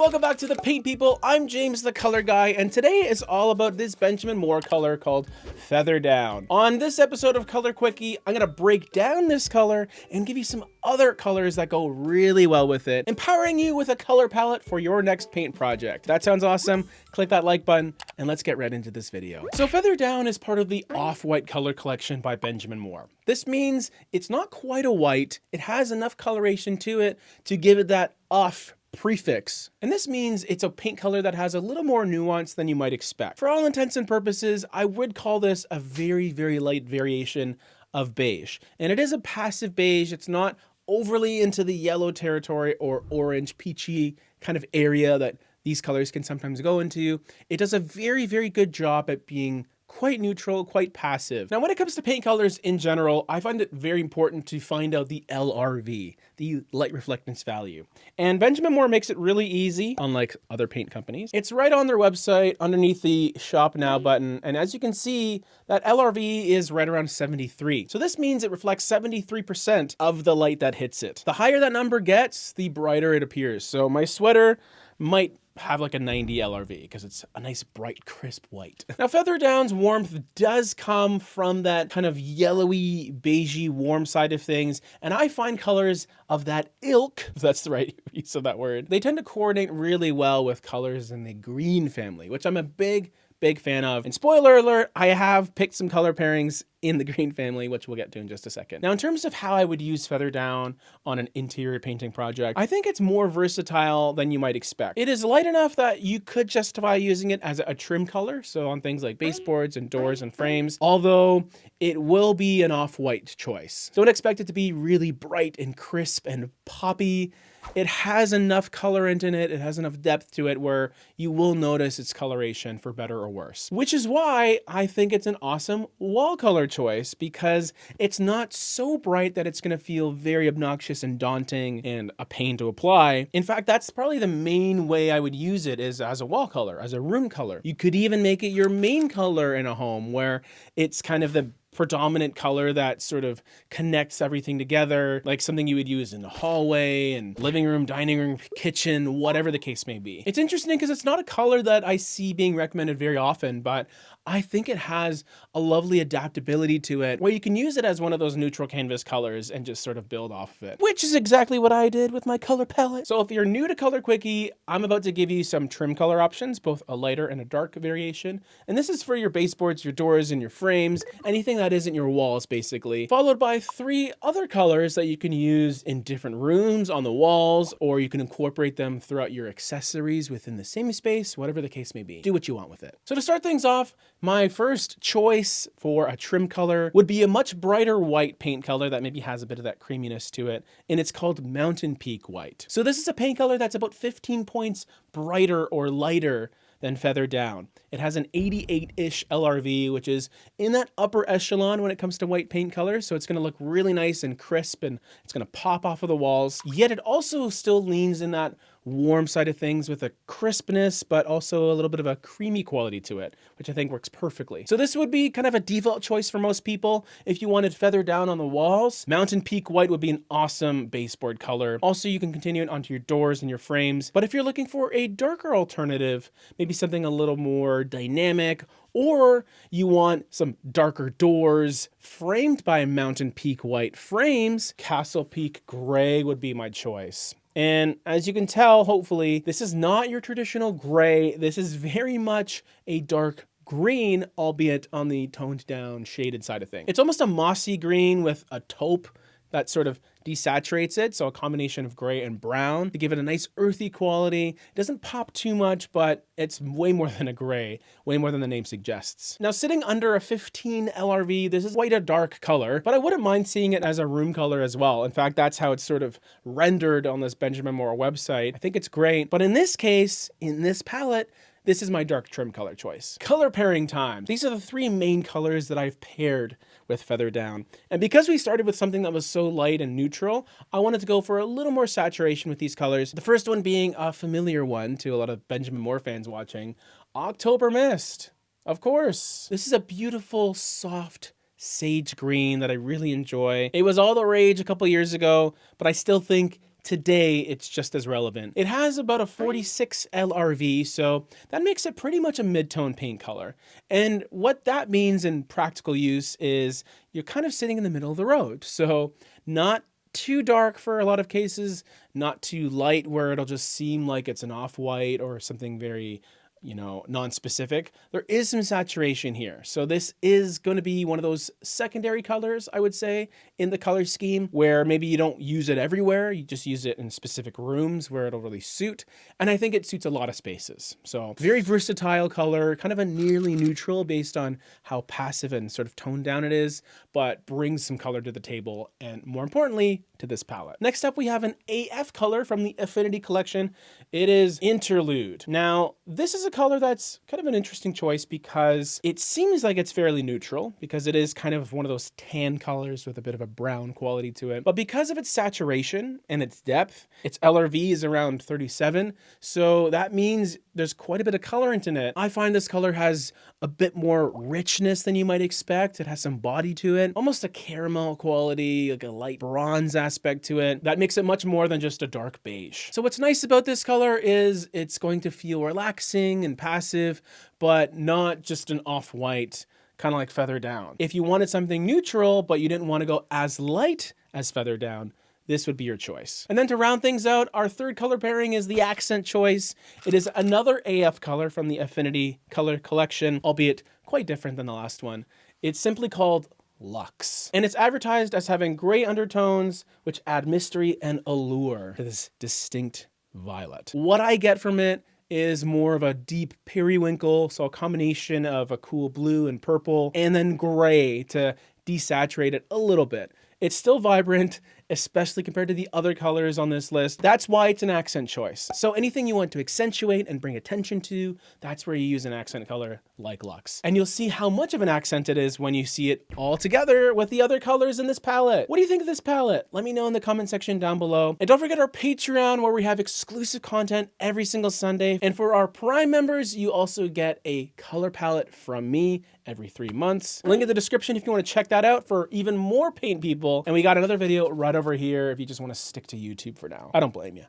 welcome back to the Paint People. I'm James the Color Guy, and today is all about this Benjamin Moore color called Feather Down. On this episode of Color Quickie, I'm gonna break down this color and give you some other colors that go really well with it, empowering you with a color palette for your next paint project. That sounds awesome. Click that like button, and let's get right into this video. So Feather Down is part of the Off-White color collection by Benjamin Moore. This means it's not quite a white, it has enough coloration to it to give it that off prefix. And this means it's a paint color that has a little more nuance than you might expect. For all intents and purposes, I would call this a very, very light variation of beige. And it is a passive beige. It's not overly into the yellow territory or orange, peachy kind of area that these colors can sometimes go into. It does a very, very good job at being quite neutral, quite passive. Now, when it comes to paint colors in general, I find it very important to find out the LRV, the light reflectance value. And Benjamin Moore makes it really easy, unlike other paint companies. It's right on their website underneath the Shop Now button. And as you can see, that LRV is right around 73. So this means it reflects 73% of the light that hits it. The higher that number gets, the brighter it appears. So my sweater might have like a 90 LRV because it's a nice bright crisp white. Now Feather Down's warmth does come from that kind of yellowy beigey warm side of things, and I find colors of that ilk, if that's the right use of that word, they tend to coordinate really well with colors in the green family, which I'm a big fan of. And spoiler alert, I have picked some color pairings in the green family, which we'll get to in just a second. Now, in terms of how I would use Feather Down on an interior painting project, I think it's more versatile than you might expect. It is light enough that you could justify using it as a trim color, so on things like baseboards and doors and frames, although it will be an off-white choice. Don't expect it to be really bright and crisp and poppy. It has enough colorant in it, it has enough depth to it where you will notice its coloration for better or worse. Which is why I think it's an awesome wall color choice, because it's not so bright that it's gonna feel very obnoxious and daunting and a pain to apply. In fact, that's probably the main way I would use it, is as a wall color, as a room color. You could even make it your main color in a home where it's kind of the predominant color that sort of connects everything together, like something you would use in the hallway and living room, dining room, kitchen, whatever the case may be. It's interesting because it's not a color that I see being recommended very often, but I think it has a lovely adaptability to it where you can use it as one of those neutral canvas colors and just sort of build off of it, which is exactly what I did with my color palette. So if you're new to Color Quickie, I'm about to give you some trim color options, both a lighter and a dark variation. And this is for your baseboards, your doors, and your frames, anything that isn't your walls basically, followed by 3 other colors that you can use in different rooms, on the walls, or you can incorporate them throughout your accessories within the same space, whatever the case may be. Do what you want with it. So to start things off, my first choice for a trim color would be a much brighter white paint color that maybe has a bit of that creaminess to it, and it's called Mountain Peak White. So this is a paint color that's about 15 points brighter or lighter than Feather Down. It has an 88-ish LRV, which is in that upper echelon when it comes to white paint colors. So it's gonna look really nice and crisp, and it's gonna pop off of the walls. Yet it also still leans in that warm side of things with a crispness, but also a little bit of a creamy quality to it, which I think works perfectly. So this would be kind of a default choice for most people. If you wanted Feather Down on the walls, Mountain Peak White would be an awesome baseboard color. Also, you can continue it onto your doors and your frames. But if you're looking for a darker alternative, maybe something a little more dynamic, or you want some darker doors framed by Mountain Peak White frames, Castle Peak Gray would be my choice. And as you can tell, hopefully, this is not your traditional gray. This is very much a dark green, albeit on the toned down shaded side of things. It's almost a mossy green with a taupe that sort of desaturates it. So a combination of gray and brown to give it a nice earthy quality. It doesn't pop too much, but it's way more than a gray, way more than the name suggests. Now, sitting under a 15 LRV, this is quite a dark color, but I wouldn't mind seeing it as a room color as well. In fact, that's how it's sort of rendered on this Benjamin Moore website. I think it's great. But in this case, in this palette, this is my dark trim color choice. Color pairing time. These are the 3 main colors that I've paired with Feather Down. And because we started with something that was so light and neutral, I wanted to go for a little more saturation with these colors. The first one being a familiar one to a lot of Benjamin Moore fans watching, October Mist. Of course. This is a beautiful, soft, sage green that I really enjoy. It was all the rage a couple years ago, but I still think today it's just as relevant. It has about a 46 LRV, so that makes it pretty much a mid-tone paint color. And what that means in practical use is you're kind of sitting in the middle of the road. So not too dark for a lot of cases, not too light where it'll just seem like it's an off-white or something very, non-specific. There is some saturation here. So this is going to be one of those secondary colors, I would say, in the color scheme where maybe you don't use it everywhere. You just use it in specific rooms where it'll really suit. And I think it suits a lot of spaces. So very versatile color, kind of a nearly neutral based on how passive and sort of toned down it is, but brings some color to the table and more importantly, to this palette. Next up, we have an AF color from the Affinity collection. It is Interlude. Now, this is a color that's kind of an interesting choice because it seems like it's fairly neutral because it is kind of one of those tan colors with a bit of a brown quality to it. But because of its saturation and its depth, its LRV is around 37. So that means there's quite a bit of colorant in it. I find this color has a bit more richness than you might expect. It has some body to it, almost a caramel quality, like a light bronze aspect to it. That makes it much more than just a dark beige. So what's nice about this color is it's going to feel relaxing and passive, but not just an off-white, kind of like Feather Down. If you wanted something neutral, but you didn't want to go as light as Feather Down, this would be your choice. And then to round things out, our third color pairing is the accent choice. It is another AF color from the Affinity color collection, albeit quite different than the last one. It's simply called Luxe. And it's advertised as having gray undertones, which add mystery and allure to this distinct violet. What I get from it is more of a deep periwinkle, so a combination of a cool blue and purple, and then gray to desaturate it a little bit. It's still vibrant, especially compared to the other colors on this list. That's why it's an accent choice. So anything you want to accentuate and bring attention to, that's where you use an accent color like Luxe. And you'll see how much of an accent it is when you see it all together with the other colors in this palette. What do you think of this palette? Let me know in the comment section down below. And don't forget our Patreon where we have exclusive content every single Sunday. And for our Prime members, you also get a color palette from me every 3 months. Link in the description if you want to check that out for even more paint people. And we got another video right over here if you just want to stick to YouTube for now. I don't blame you.